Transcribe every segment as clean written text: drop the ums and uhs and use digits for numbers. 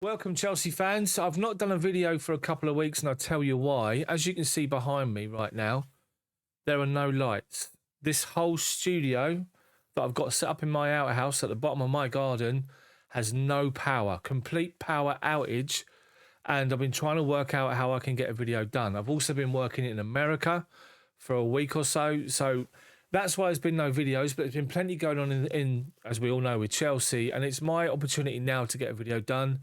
Welcome, Chelsea fans. I've not done a video for a couple of weeks, and I'll tell you why. As you can see behind me right now, there are no lights. This whole studio that I've got set up in my outhouse at the bottom of my garden has no power, complete power outage, and I've been trying to work out how I can get a video done. I've also been working in America for a week or so, so that's why there's been no videos, but there's been plenty going on in as we all know, with Chelsea, and it's my opportunity now to get a video done.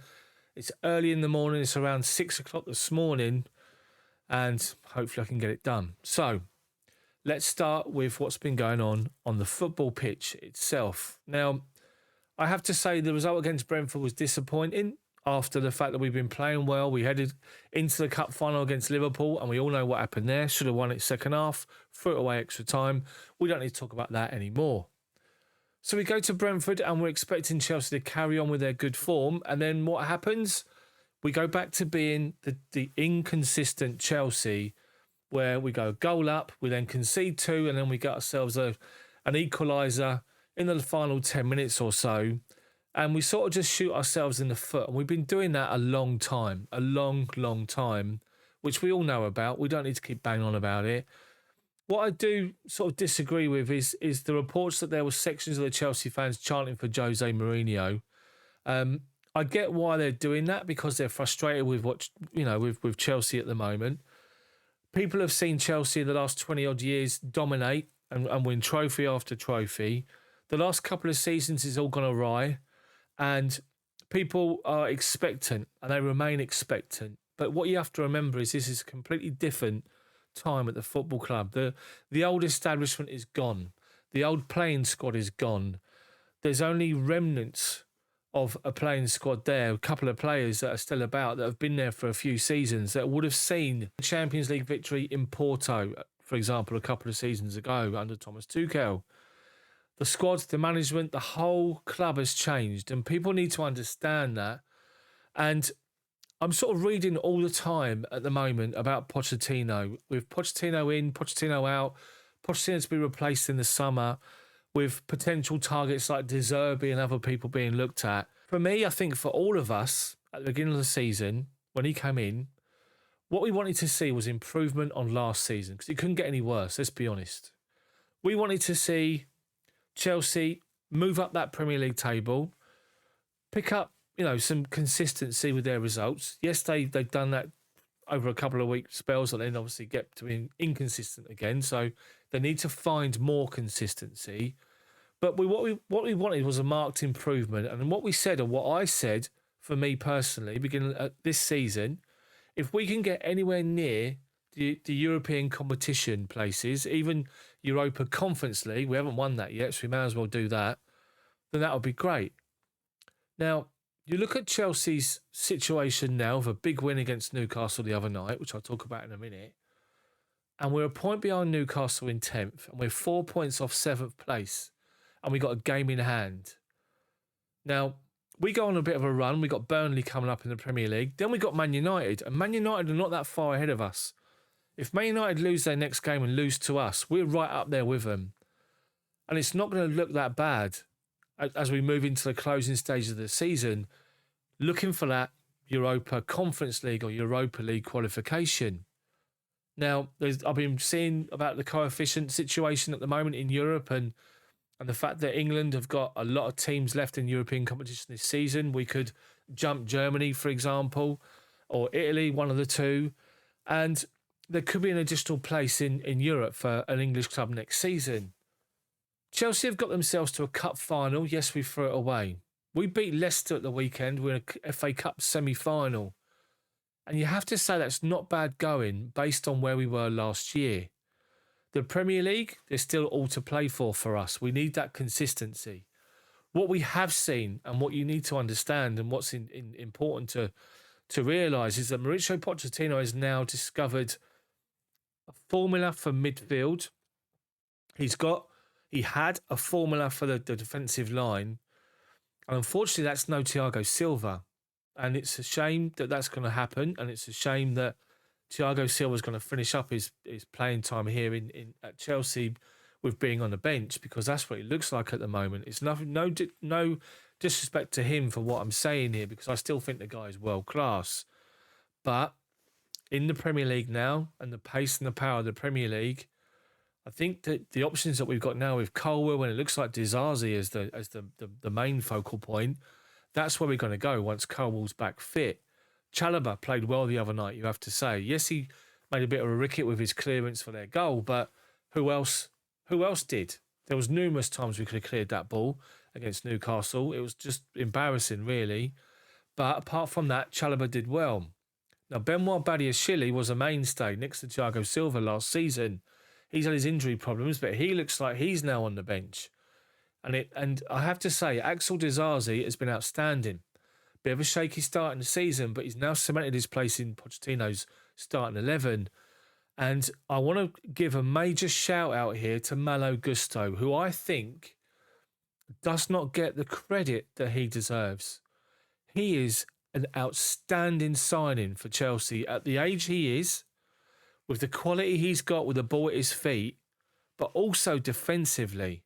It's early in the morning. It's around 6 o'clock this morning, and hopefully I can get it done. So let's start with what's been going on the football pitch itself. Now, I have to say the result against Brentford was disappointing after the fact that we've been playing well. We headed into the cup final against Liverpool, and we all know what happened there. Should have won it second half, threw it away extra time. We don't need to talk about that anymore. So we go to Brentford and we're expecting Chelsea to carry on with their good form. And then what happens? We go back to being the inconsistent Chelsea, where we go goal up, we then concede two, and then we get ourselves an equaliser in the final 10 minutes or so. And we sort of just shoot ourselves in the foot. And we've been doing that a long time, long time, which we all know about. We don't need to keep banging on about it. What I do sort of disagree with is the reports that there were sections of the Chelsea fans chanting for Jose Mourinho. I get why they're doing that, because they're frustrated with what with Chelsea at the moment. People have seen Chelsea in the last 20 odd years dominate and win trophy after trophy. The last couple of seasons is all gone awry, and people are expectant and they remain expectant. But what you have to remember is this is completely different time at the football club. The old establishment is gone. The old playing squad is gone. There's only remnants of a playing squad there, a couple of players that are still about that have been there for a few seasons that would have seen the Champions League victory in Porto, for example, a couple of seasons ago under Thomas Tuchel. The squad, the management, the whole club has changed, and people need to understand that. And I'm sort of reading all the time at the moment about Pochettino. With Pochettino in, Pochettino out, Pochettino to be replaced in the summer, with potential targets like De Zerbi and other people being looked at. For me, I think for all of us at the beginning of the season, when he came in, what we wanted to see was improvement on last season, because it couldn't get any worse, let's be honest. We wanted to see Chelsea move up that Premier League table, pick up some consistency with their results. Yes, they've done that over a couple of week spells, and then obviously get to being inconsistent again. So they need to find more consistency. But what we wanted was a marked improvement. And what we said, or what I said for me personally, beginning at this season, if we can get anywhere near the European competition places, even Europa Conference League, we haven't won that yet, so we may as well do that, then that would be great. Now, you look at Chelsea's situation now with a big win against Newcastle the other night, which I'll talk about in a minute. And we're a point behind Newcastle in 10th, and we're 4 points off 7th place. And we got a game in hand. Now, we go on a bit of a run. We got Burnley coming up in the Premier League. Then we got Man United. And Man United are not that far ahead of us. If Man United lose their next game and lose to us, we're right up there with them. And it's not going to look that bad as we move into the closing stages of the season, looking for that Europa Conference League or Europa League qualification. Now, I've been seeing about the coefficient situation at the moment in Europe, and the fact that England have got a lot of teams left in European competition this season. We could jump Germany, for example, or Italy, one of the two. And there could be an additional place in Europe for an English club next season. Chelsea have got themselves to a cup final. Yes, we threw it away. We beat Leicester at the weekend. We're in a FA Cup semi-final. And you have to say that's not bad going based on where we were last year. The Premier League, there's still all to play for us. We need that consistency. What we have seen, and what you need to understand, and what's important to realise, is that Mauricio Pochettino has now discovered a formula for midfield. He had a formula for the defensive line. And unfortunately, that's no Thiago Silva. And it's a shame that that's going to happen. And it's a shame that Thiago Silva is going to finish up his playing time here at Chelsea with being on the bench, because that's what it looks like at the moment. It's no disrespect to him for what I'm saying here, because I still think the guy is world class. But in the Premier League now, and the pace and the power of the Premier League, I think that the options that we've got now with Colwell, and it looks like Dizazi as the main focal point, that's where we're going to go once Colwell's back fit. Chalobah played well the other night, you have to say. Yes, he made a bit of a ricket with his clearance for their goal, but who else did? There was numerous times we could have cleared that ball against Newcastle. It was just embarrassing, really. But apart from that, Chalobah did well. Now, Benoit Badiashile was a mainstay next to Thiago Silva last season. He's had his injury problems, but he looks like he's now on the bench. And I have to say, Axel Dizazi has been outstanding. Bit of a shaky start in the season, but he's now cemented his place in Pochettino's starting 11. And I want to give a major shout out here to Malo Gusto, who I think does not get the credit that he deserves. He is an outstanding signing for Chelsea at the age he is, with the quality he's got with the ball at his feet, but also defensively.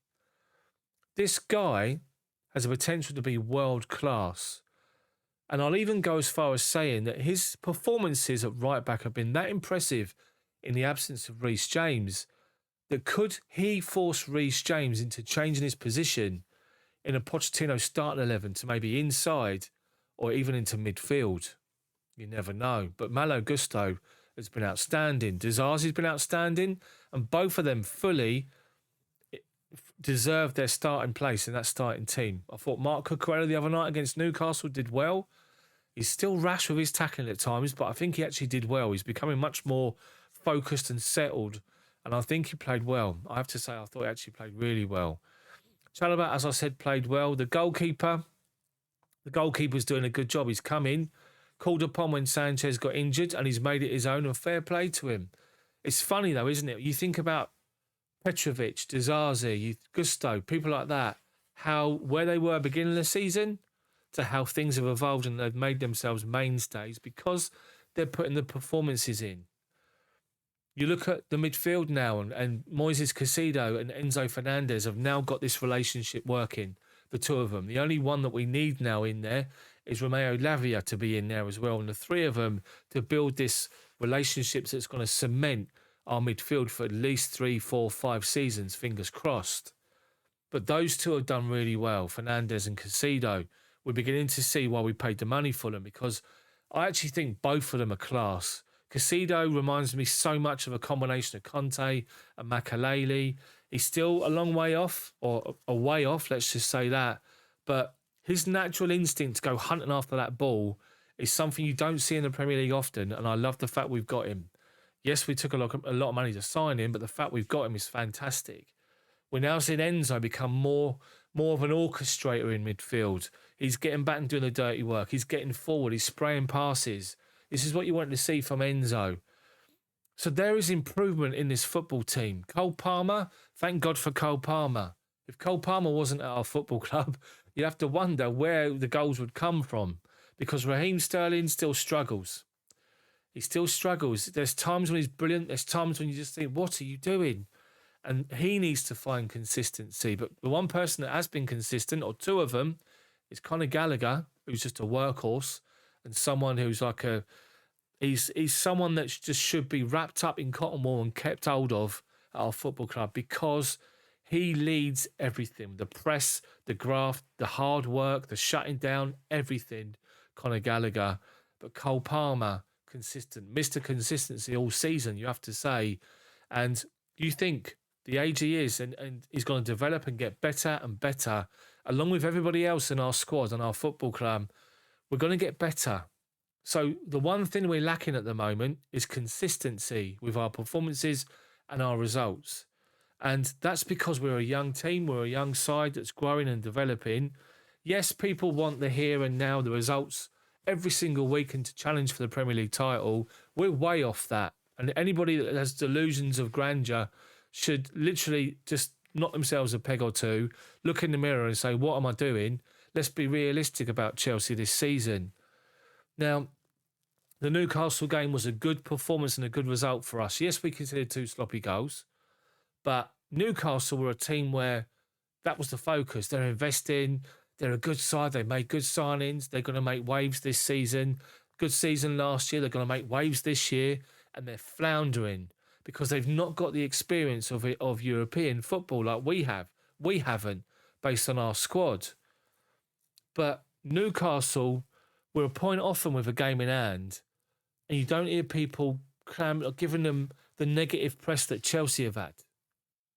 This guy has the potential to be world class. And I'll even go as far as saying that his performances at right back have been that impressive in the absence of Reece James that could he force Reece James into changing his position in a Pochettino starting 11 to maybe inside or even into midfield. You never know. But Malo Gusto has been outstanding. Dizazi's been outstanding. And both of them fully deserve their starting place in that starting team. I thought Marc Cucurella the other night against Newcastle did well. He's still rash with his tackling at times, but I think he actually did well. He's becoming much more focused and settled. And I think he played well. I have to say, I thought he actually played really well. Chalobah, as I said, played well. The goalkeeper's doing a good job. He's come in, called upon when Sanchez got injured, and he's made it his own, and fair play to him. It's funny, though, isn't it? You think about Petrovic, Dizazi, Gusto, people like that, where they were beginning of the season to how things have evolved and they've made themselves mainstays because they're putting the performances in. You look at the midfield now, and Moises Caicedo and Enzo Fernandez have now got this relationship working, the two of them. The only one that we need now in there is Romeo Lavia to be in there as well, and the three of them to build this relationship that's going to cement our midfield for at least 3, 4, 5 seasons, fingers crossed. But those two have done really well, Fernandez and Caicedo. We're beginning to see why we paid the money for them, because I actually think both of them are class. Caicedo reminds me so much of a combination of Conte and Makelele. He's still a long way off, or a way off, let's just say that. But his natural instinct to go hunting after that ball is something you don't see in the Premier League often, and I love the fact we've got him. Yes, we took a lot of money to sign him, but the fact we've got him is fantastic. We're now seeing Enzo become more of an orchestrator in midfield. He's getting back and doing the dirty work. He's getting forward. He's spraying passes. This is what you want to see from Enzo. So there is improvement in this football team. Cole Palmer, thank God for Cole Palmer. If Cole Palmer wasn't at our football club, you'd have to wonder where the goals would come from, because Raheem Sterling still struggles. He still struggles. There's times when he's brilliant. There's times when you just think, what are you doing? And he needs to find consistency. But the one person that has been consistent, or two of them, is Conor Gallagher, who's just a workhorse, and someone who's like he's someone that just should be wrapped up in cotton wool and kept hold of at our football club, because he leads everything. The press, the graft, the hard work, the shutting down, everything. Conor Gallagher. But Cole Palmer, consistent. Mr. Consistency all season, you have to say. And you think the age he is, and he's going to develop and get better and better, along with everybody else in our squad and our football club. We're going to get better. So the one thing we're lacking at the moment is consistency with our performances and our results. And that's because we're a young team, we're a young side that's growing and developing. Yes, people want the here and now, the results every single week, and to challenge for the Premier League title. We're way off that. And anybody that has delusions of grandeur should literally just knock themselves a peg or two, look in the mirror and say, what am I doing? Let's be realistic about Chelsea this season. Now, the Newcastle game was a good performance and a good result for us. Yes, we considered 2 sloppy goals, but Newcastle were a team where that was the focus. They're investing. They're a good side. They made good signings. They're going to make waves this season. Good season last year. They're going to make waves this year. And they're floundering because they've not got the experience of European football like we have. We haven't, based on our squad. But Newcastle, we're a point off them with a game in hand. And you don't hear people giving them the negative press that Chelsea have had.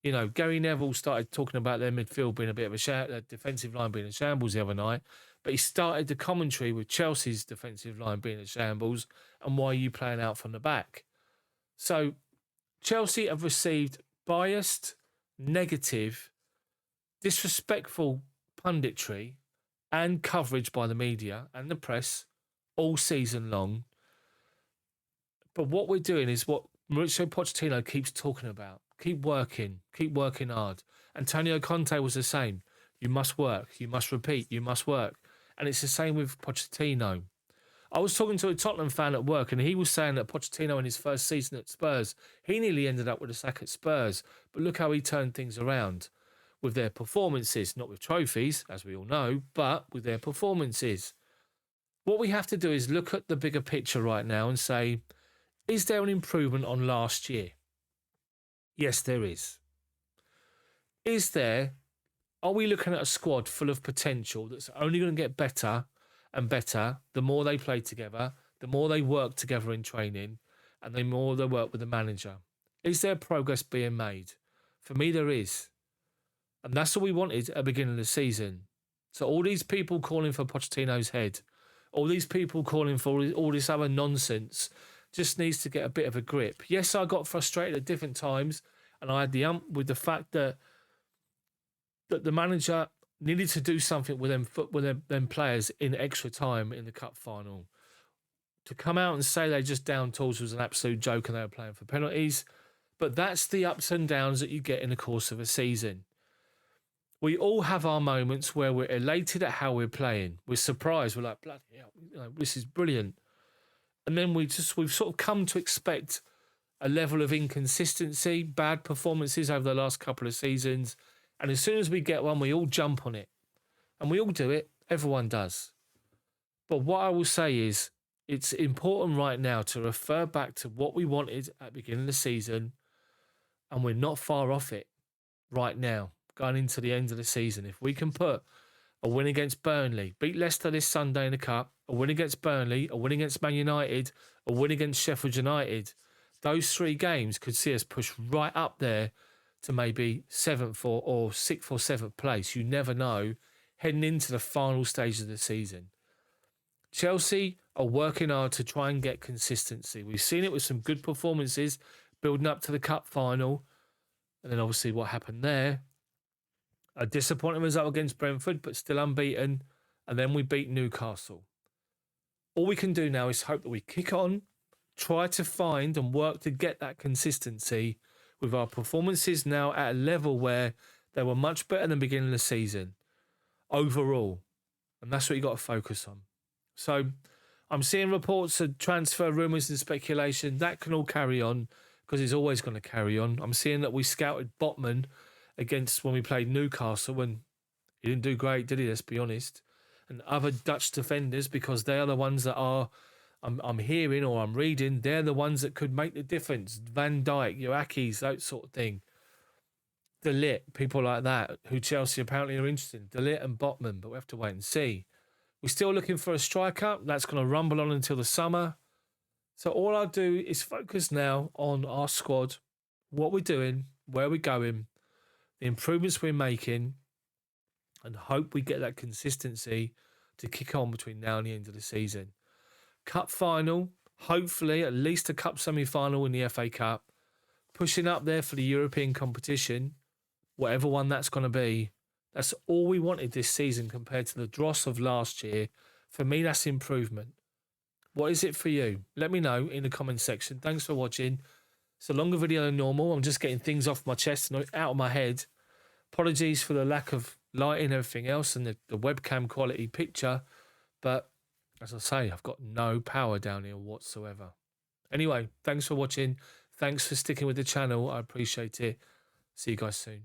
You know, Gary Neville started talking about their midfield being a bit of a defensive line being a shambles the other night, but he started the commentary with Chelsea's defensive line being a shambles and why are you playing out from the back. So Chelsea have received biased, negative, disrespectful punditry and coverage by the media and the press all season long. But what we're doing is what Mauricio Pochettino keeps talking about. Keep working hard. Antonio Conte was the same. You must work, you must repeat, you must work. And it's the same with Pochettino. I was talking to a Tottenham fan at work and he was saying that Pochettino in his first season at Spurs, he nearly ended up with a sack at Spurs. But look how he turned things around with their performances, not with trophies, as we all know, but with their performances. What we have to do is look at the bigger picture right now and say, is there an improvement on last year? Yes, there is. Are we looking at a squad full of potential that's only going to get better and better the more they play together, the more they work together in training, and the more they work with the manager? Is there progress being made? For me, there is. And that's what we wanted at the beginning of the season. So all these people calling for Pochettino's head, all these people calling for all this other nonsense, just needs to get a bit of a grip. Yes, I got frustrated at different times, and I had the with the fact that the manager needed to do something with them players in extra time in the cup final. To come out and say they just down tools was an absolute joke and they were playing for penalties. But that's the ups and downs that you get in the course of a season. We all have our moments where we're elated at how we're playing. We're surprised. We're like, bloody hell, this is brilliant. And then we've sort of come to expect a level of inconsistency, bad performances over the last couple of seasons. And as soon as we get one, we all jump on it. And we all do it. Everyone does. But what I will say is it's important right now to refer back to what we wanted at the beginning of the season. And we're not far off it right now, going into the end of the season. If we can put a win against Burnley, beat Leicester this Sunday in the Cup, a win against Burnley, a win against Man United, a win against Sheffield United, those 3 games could see us push right up there to maybe 7th or 6th or 7th place. You never know, heading into the final stage of the season. Chelsea are working hard to try and get consistency. We've seen it with some good performances building up to the cup final. And then obviously what happened there. A disappointing result against Brentford, but still unbeaten. And then we beat Newcastle. All we can do now is hope that we kick on, try to find and work to get that consistency with our performances now at a level where they were much better than the beginning of the season overall. And that's what you got to focus on. So I'm seeing reports of transfer rumours and speculation. That can all carry on because it's always going to carry on. I'm seeing that we scouted Botman against when we played Newcastle and he didn't do great, did he? Let's be honest. And other Dutch defenders, because they are the ones that are, I'm hearing or I'm reading, they're the ones that could make the difference. Van Dijk, Joakis, that sort of thing. De Ligt, people like that, who Chelsea apparently are interested in. De Ligt and Botman, but we have to wait and see. We're still looking for a striker. That's going to rumble on until the summer. So all I'll do is focus now on our squad, what we're doing, where we're going, the improvements we're making, and hope we get that consistency to kick on between now and the end of the season. Cup final, hopefully at least a cup semi-final in the FA Cup, pushing up there for the European competition, whatever one that's going to be. That's all we wanted this season compared to the dross of last year. For me, that's improvement. What is it for you? Let me know in the comment section. Thanks for watching. It's a longer video than normal. I'm just getting things off my chest and out of my head. Apologies for the lack of lighting and everything else and the webcam quality picture. But as I say, I've got no power down here whatsoever. Anyway, thanks for watching. Thanks for sticking with the channel. I appreciate it. See you guys soon.